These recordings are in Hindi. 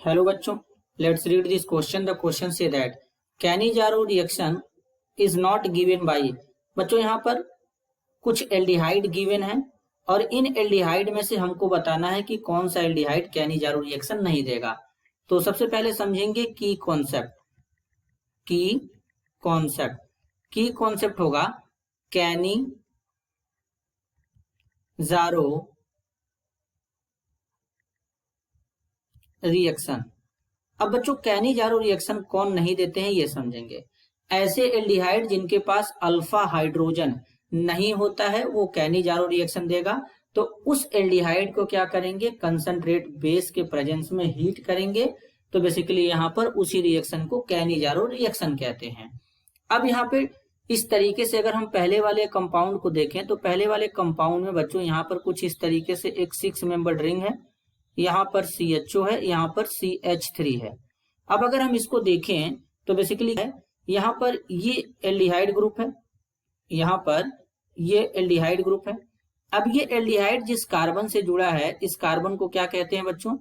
Hello बच्चों, let's read this question. The question say that Cannizzaro reaction is not given by। बच्चों यहाँ पर कुछ एल्डिहाइड गिवन है और इन एल्डिहाइड में से हमको बताना है कि कौन सा एल्डिहाइड कैनिजारो रिएक्शन नहीं देगा। तो सबसे पहले समझेंगे की कॉन्सेप्ट। की कॉन्सेप्ट होगा कैनिजारो रिएक्शन। अब बच्चों कैनिजारो रिएक्शन कौन नहीं देते हैं ये समझेंगे। ऐसे एल्डिहाइड जिनके पास अल्फा हाइड्रोजन नहीं होता है वो कैनिजारो रिएक्शन देगा। तो उस एल्डिहाइड को क्या करेंगे, कंसंट्रेट बेस के प्रेजेंस में हीट करेंगे। तो बेसिकली यहाँ पर उसी रिएक्शन को कैनिजारो रिएक्शन कहते हैं। अब यहाँ पे इस तरीके से अगर हम पहले वाले कंपाउंड को देखें तो पहले वाले कंपाउंड में बच्चों यहाँ पर कुछ इस तरीके से एक 6 मेंबर्ड रिंग है, यहाँ पर CHO है, यहाँ पर CH3 है। अब अगर हम इसको देखें तो बेसिकली है यहाँ पर ये एल्डिहाइड ग्रुप है, यहाँ पर ये एल्डिहाइड ग्रुप है। अब ये एल्डिहाइड जिस कार्बन से जुड़ा है इस कार्बन को क्या कहते हैं बच्चों,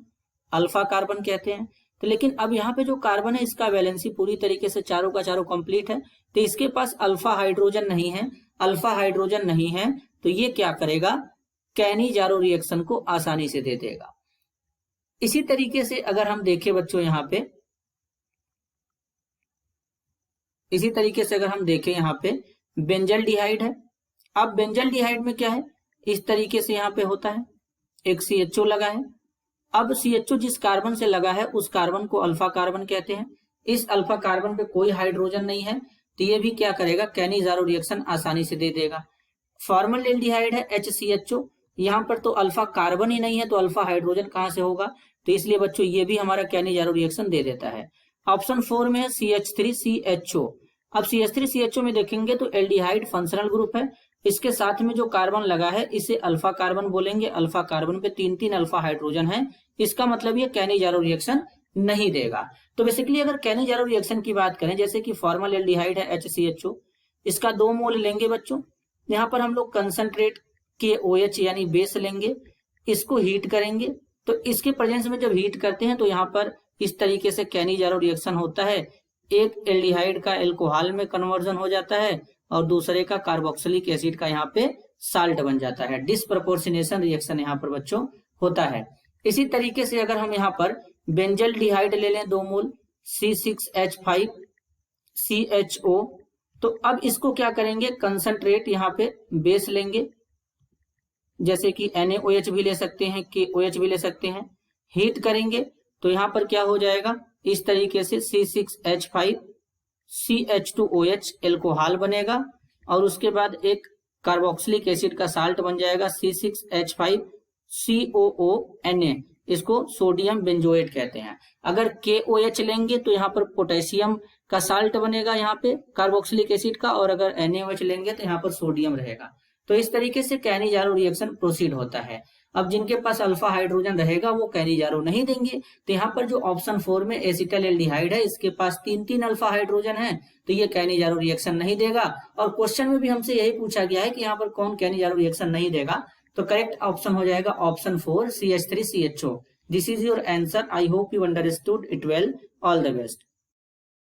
अल्फा कार्बन कहते हैं। तो लेकिन अब यहाँ पे जो कार्बन है इसका वैलेंसी पूरी तरीके से चारों का चारों कंप्लीट है, तो इसके पास अल्फा हाइड्रोजन नहीं है। अल्फा हाइड्रोजन नहीं है तो ये क्या करेगा, कैनिजारो रिएक्शन को आसानी से दे देगा। इसी तरीके से अगर हम देखें बच्चों यहाँ पे, इसी तरीके से अगर हम देखें यहाँ पे बेंजल्डिहाइड है। अब बेंजल्डिहाइड में क्या है, इस तरीके से यहाँ पे होता है, एक CHO लगा है। अब CHO जिस कार्बन से लगा है उस कार्बन को अल्फा कार्बन कहते हैं। इस अल्फा कार्बन पे कोई हाइड्रोजन नहीं है तो ये भी क्या करेगा, कैनिजारो रिएक्शन आसानी से दे देगा। फॉर्मल एल्डिहाइड है HCHO, यहाँ पर तो अल्फा कार्बन ही नहीं है तो अल्फा हाइड्रोजन कहाँ से होगा, तो इसलिए बच्चों ये भी हमारा कैनिजारो रिएक्शन दे देता है। ऑप्शन 4 में है CH3CHO। अब CH3CHO में देखेंगे तो एल्डिहाइड फंक्शनल ग्रुप है, इसके साथ में जो कार्बन लगा है इसे अल्फा कार्बन बोलेंगे। अल्फा कार्बन पे 3 अल्फा हाइड्रोजन है, इसका मतलब ये कैनिजारो रिएक्शन नहीं देगा। तो बेसिकली अगर कैनिजारो रिएक्शन की बात करें, जैसे कि फॉर्मल एल्डिहाइड है HCHO, इसका 2 मोल लेंगे बच्चों। यहाँ पर हम लोग कंसंट्रेट के OH यानी बेस लेंगे, इसको हीट करेंगे। तो इसके प्रेजेंस में जब हीट करते हैं तो यहाँ पर इस तरीके से कैनिजारो रिएक्शन होता है। एक एल्डिहाइड का एल्कोहल में कन्वर्जन हो जाता है और दूसरे का कार्बोक्सिलिक एसिड का यहाँ पे साल्ट बन जाता है। डिस्प्रपोर्शनेशन रिएक्शन यहाँ पर बच्चों होता है। इसी तरीके से अगर हम यहाँ पर बेंजल्डिहाइड ले लें 2 मोल C6H5CHO, तो अब इसको क्या करेंगे, कंसंट्रेट यहाँ पे बेस लेंगे, जैसे कि NaOH भी ले सकते हैं, KOH भी ले सकते हैं। हीट करेंगे तो यहाँ पर क्या हो जाएगा, इस तरीके से C6H5CH2OH एल्कोहल बनेगा और उसके बाद एक कार्बोक्सिलिक एसिड का साल्ट बन जाएगा C6H5COONA, इसको सोडियम बेंजोएट कहते हैं। अगर KOH लेंगे तो यहाँ पर पोटेशियम का साल्ट बनेगा यहाँ पे कार्बोक्सिलिक एसिड का, और अगर NaOH लेंगे तो यहाँ पर सोडियम रहेगा। तो इस तरीके से कैनिजारो रिएक्शन प्रोसीड होता है। अब जिनके पास अल्फा हाइड्रोजन रहेगा वो कैनिजारो नहीं देंगे। तो यहाँ पर जो ऑप्शन 4 में एसिटल एल्डिहाइड है इसके पास 3 अल्फा हाइड्रोजन है तो ये कैनिजारो रिएक्शन नहीं देगा। और क्वेश्चन में भी हमसे यही पूछा गया है कि यहाँ पर कौन कैनिजारो रिएक्शन नहीं देगा, तो करेक्ट ऑप्शन हो जाएगा option 4 CH3CHO। This is your answer. I hope you understood it well. All the best.